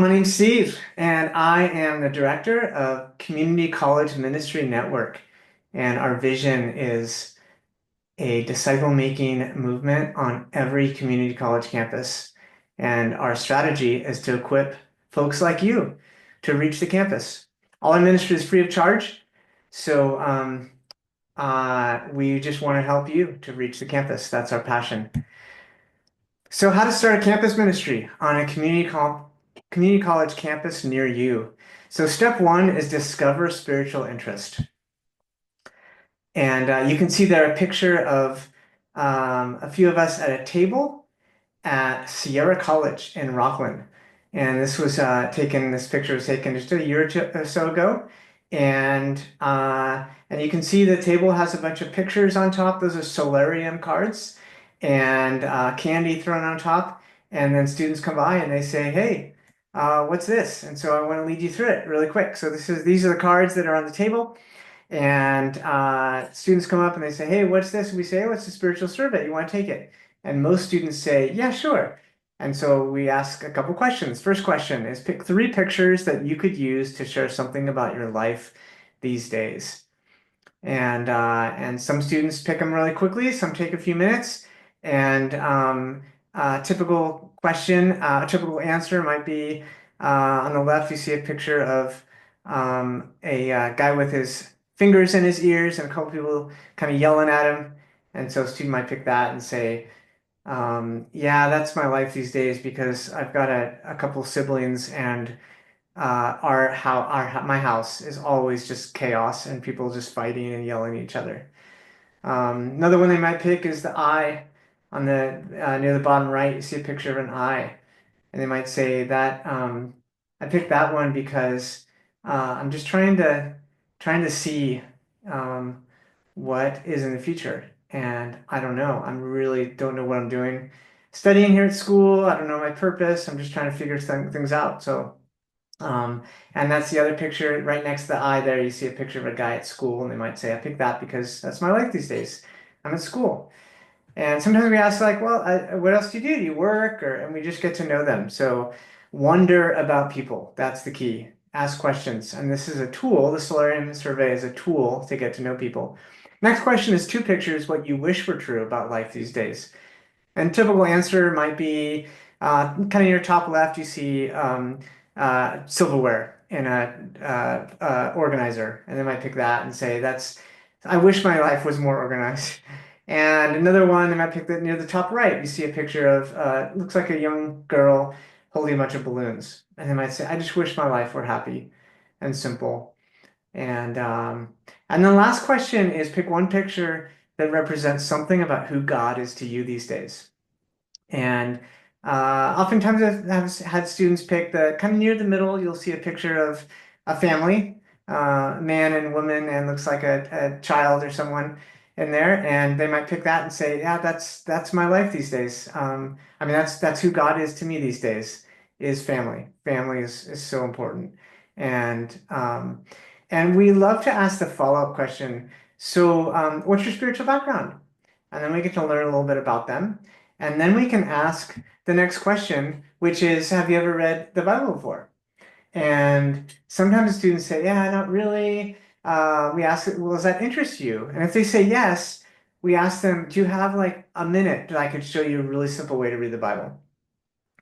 My name's Steve, and I am the director of Community College Ministry Network. And our vision is a disciple-making movement on every community college campus. And our strategy is to equip folks like you to reach the campus. All our ministry is free of charge, so we just want to help you to reach the campus. That's our passion. So, how to start a campus ministry on a community college campus near you. So, step one is discover spiritual interest. And you can see there a picture of a few of us at a table at Sierra College in Rockland. And this picture was taken just a year or so ago. And you can see the table has a bunch of pictures on top. Those are solarium cards and candy thrown on top. And then students come by and they say, "Hey, what's this?" And so I want to lead you through it really quick. So these are the cards that are on the table. And students come up and they say, "Hey, what's this?" And we say, "Oh, it's a spiritual survey. You want to take it?" And most students say, "Yeah, sure." And so we ask a couple questions. First question is pick three pictures that you could use to share something about your life these days. And some students pick them really quickly, some take a few minutes. And typical question, typical answer might be on the left, you see a picture of a guy with his fingers in his ears and a couple people kind of yelling at him. And so a student might pick that and say, yeah, that's my life these days because I've got a couple siblings and my house is always just chaos and people just fighting and yelling at each other. Another one they might pick is the eye on the near the bottom right. You see a picture of an eye, and they might say that I picked that one because I'm just trying to see um, what is in the future, and I don't know. I really don't know what I'm doing. Studying here at school, I don't know my purpose. I'm just trying to figure things out. So. Um, and that's the other picture right next to the eye there. You see a picture of a guy at school, and they might say, "I picked that because that's my life these days. I'm at school." And sometimes we ask, like, "Well, what else do you do? Do you work?" And we just get to know them. So wonder about people. That's the key. Ask questions. And this is a tool. The Solarium survey is a tool to get to know people. Next question is two pictures, what you wish were true about life these days. And typical answer might be kind of in your top left, you see silverware in a organizer, and they might pick that and say, I wish my life was more organized." And another one, they might pick that near the top right, you see a picture of looks like a young girl holding a bunch of balloons, and they might say, "I just wish my life were happy and simple." And and the last question is pick one picture that represents something about who God is to you these days. And oftentimes I've had students pick the kind of near the middle, you'll see a picture of a family, man and woman, and looks like a child or someone in there. And they might pick that and say, "Yeah, that's my life these days." I mean, that's who God is to me these days, is family. Family is so important. And we love to ask the follow-up question. So, what's your spiritual background? And then we get to learn a little bit about them. And then we can ask the next question, which is, have you ever read the Bible before? And sometimes students say, "Yeah, not really." We ask, "Well, does that interest you?" And if they say yes, we ask them, "Do you have like a minute that I could show you a really simple way to read the Bible?"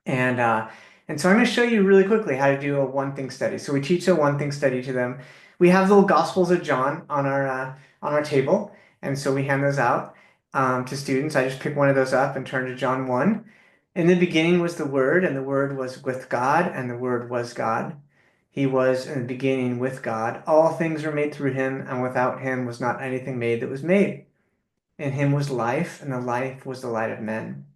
And uh, and so I'm going to show you really quickly how to do a one thing study. So we teach a one thing study to them. We have the little Gospels of John on our table, and so we hand those out to students. I just pick one of those up and turn to John 1. In the beginning was the Word, and the Word was with God, and the Word was God. He was in the beginning with God. All things were made through him, and without him was not anything made that was made. In him was life, and the life was the light of men.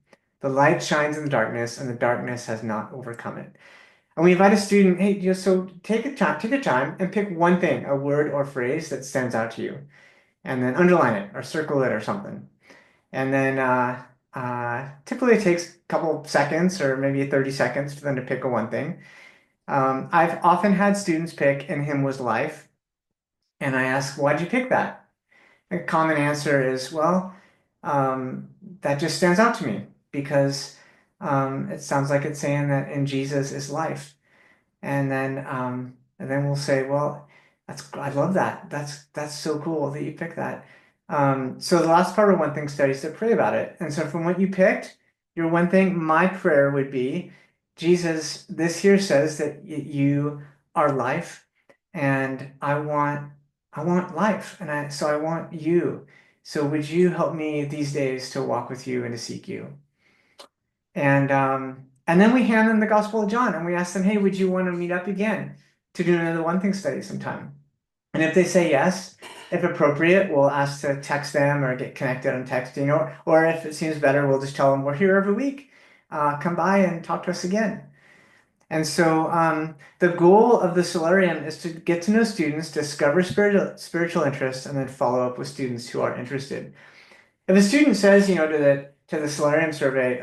The light shines in the darkness, and the darkness has not overcome it. And we invite a student, "Hey, so take a time and pick one thing, a word or phrase that stands out to you, and then underline it or circle it or something." And then typically it takes a couple seconds or maybe 30 seconds for them to pick a one thing. I've often had students pick "In him was life," and I ask, "Why'd you pick that?" A common answer is, "Well, that just stands out to me because it sounds like it's saying that in Jesus is life." and then we'll say, well, I love that. That's so cool that you picked that. So the last part of one thing study is to pray about it. And so from what you picked, your one thing, my prayer would be, Jesus, this here says that you are life, and I want life, and I want you. So would you help me these days to walk with you and to seek you? And then we hand them the Gospel of John and we ask them, hey, would you want to meet up again to do another one thing study sometime? And if they say yes, if appropriate, we'll ask to text them or get connected on texting, or if it seems better, we'll just tell them we're here every week. Come by and talk to us again. And so the goal of the Solarium is to get to know students, discover spiritual interests, and then follow up with students who are interested. If a student says, to the Solarium survey,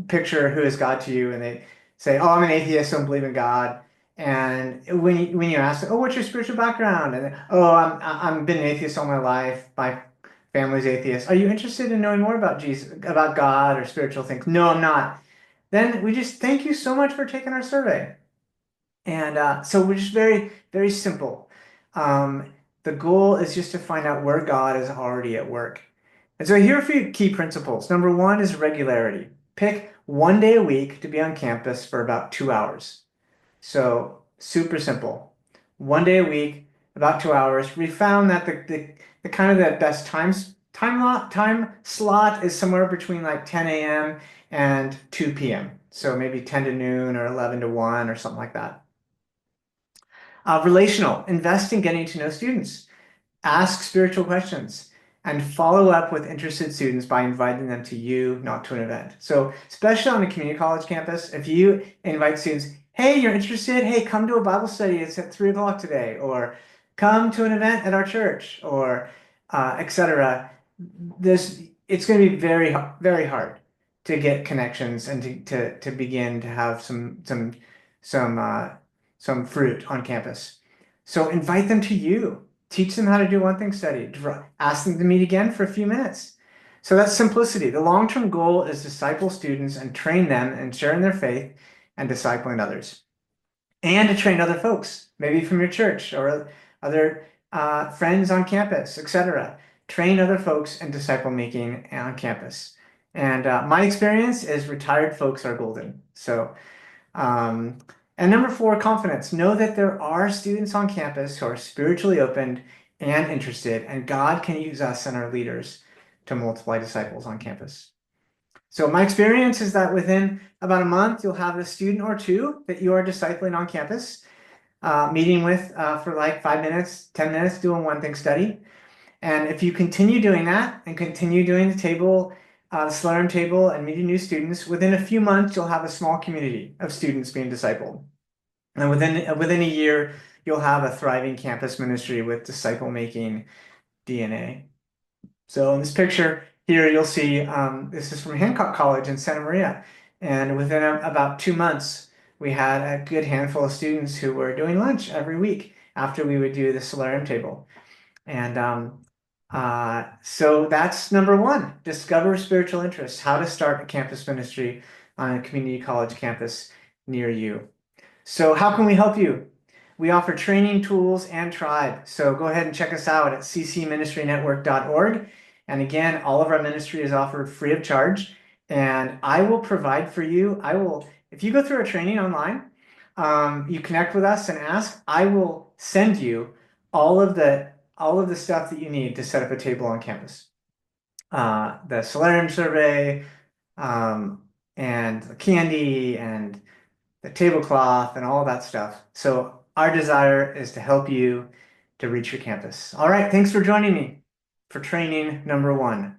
picture who is God to you, and they say, "Oh, I'm an atheist, don't believe in God." And when you ask, "Oh, what's your spiritual background?" and then, "Oh, I'm been an atheist all my life. My family's atheist. Are you interested in knowing more about Jesus, about God, or spiritual things?" "No, I'm not." Then we just thank you so much for taking our survey. And so we're just very, very simple. The goal is just to find out where God is already at work. And so here are a few key principles. Number one is regularity. Pick one day a week to be on campus for about 2 hours. So super simple. One day a week, about 2 hours. We found that the kind of the best time slot is somewhere between like 10 a.m. and 2 p.m. So maybe 10 to noon or 11 to 1 or something like that. Relational, invest in getting to know students, ask spiritual questions, and follow up with interested students by inviting them to you, not to an event. So, especially on a community college campus, if you invite students, hey, you're interested? Hey, come to a Bible study. It's at 3 o'clock today, or come to an event at our church, or etc. This it's going to be very, very hard to get connections and to begin to have some some fruit on campus. So invite them to you. Teach them how to do one thing study. Ask them to meet again for a few minutes. So that's simplicity. The long-term goal is disciple students and train them and sharing their faith and discipling others. And to train other folks, maybe from your church or other friends on campus, etc. Train other folks in disciple making on campus. And my experience is retired folks are golden. So um, and number four, confidence. Know that there are students on campus who are spiritually opened and interested, and God can use us and our leaders to multiply disciples on campus. So my experience is that within about a month, you'll have a student or two that you are discipling on campus, meeting with for like 5 minutes, 10 minutes, doing one thing study. And if you continue doing that and continue doing the Solarium table and meeting new students, within a few months, you'll have a small community of students being discipled. And within a year, you'll have a thriving campus ministry with disciple making DNA. So in this picture here, you'll see this is from Hancock College in Santa Maria. And within about 2 months, we had a good handful of students who were doing lunch every week after we would do the Solarium table. And so that's number one, discover spiritual interests, how to start a campus ministry on a community college campus near you. So how can we help you? We offer training tools and tribe. So go ahead and check us out at ccministrynetwork.org. And again, all of our ministry is offered free of charge. And I will provide for you, if you go through our training online, you connect with us and ask, I will send you all of the stuff that you need to set up a table on campus. The Solarium survey, and the candy and the tablecloth and all that stuff. So our desire is to help you to reach your campus. All right, thanks for joining me for training number one.